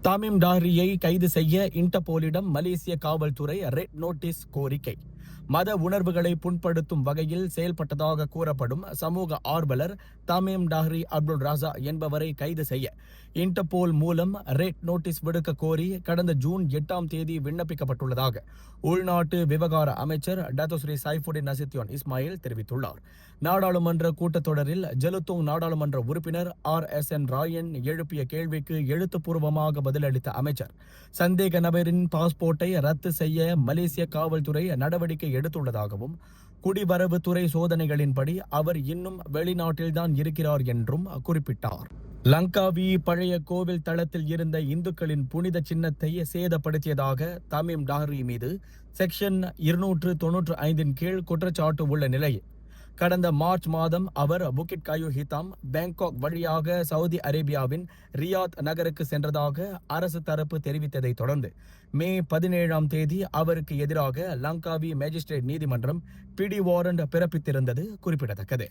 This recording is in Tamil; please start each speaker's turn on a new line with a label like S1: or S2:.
S1: தாமிம் டாரியை கைது செய்ய இன்டர்போலிடம் மலேசிய காவல்துறை ரெட் நோட்டீஸ் கோரிக்கை. மத உணர்வுகளை புண்படுத்தும் வகையில் செயல்பட்டதாக கூறப்படும் சமூக ஆர்வலர் தாமிம் டாரி அப்துல் ராசா என்பவரை கைது செய்ய இன்டர்போல் மூலம் ரெட் நோட்டீஸ் விடுக்க கோரி கடந்த ஜூன் 8ஆம் தேதி விண்ணப்பிக்கப்பட்டுள்ளதாக உள்நாட்டு விவகார அமைச்சர் டத்தோஸ்ரீ சைஃபுடின் நசித்யோன் இஸ்மாயில் தெரிவித்துள்ளார். நாடாளுமன்ற கூட்டத்தொடரில் ஜெலுத்தோங் நாடாளுமன்ற உறுப்பினர் RSN ராயன் எழுப்பிய கேள்விக்கு எழுத்துப்பூர்வமாக பதிலளித்த அமைச்சர், சந்தேக நபரின் பாஸ்போர்ட்டை ரத்து செய்ய மலேசிய காவல்துறை நடவடிக்கை எடுத்துள்ளதாகவும், குடிவரவுத்துறை சோதனைகளின்படி அவர் இன்னும் வெளிநாட்டில்தான் இருக்கிறார் என்றும் குறிப்பிட்டார். லங்காவி பழைய கோவில் தளத்தில் இருந்த இந்துக்களின் புனித சின்னத்தை சேதப்படுத்தியதாக தாமிம் டாரி மீது செக்ஷன் 295 கீழ் குற்றச்சாட்டு உள்ள நிலையில் கடந்த மார்ச் மாதம் அவர் புக்கிட் காயு ஹிதாம் பேங்காக் வழியாக சவுதி அரேபியாவின் ரியாத் நகருக்கு சென்றதாக அரசு தரப்பு தெரிவித்ததை தொடர்ந்து மே 17ஆம் தேதி அவருக்கு எதிராக லங்காவி மேஜிஸ்ட்ரேட் நீதிமன்றம் பிடி வாரண்ட் பிறப்பித்திருந்தது குறிப்பிடத்தக்கது.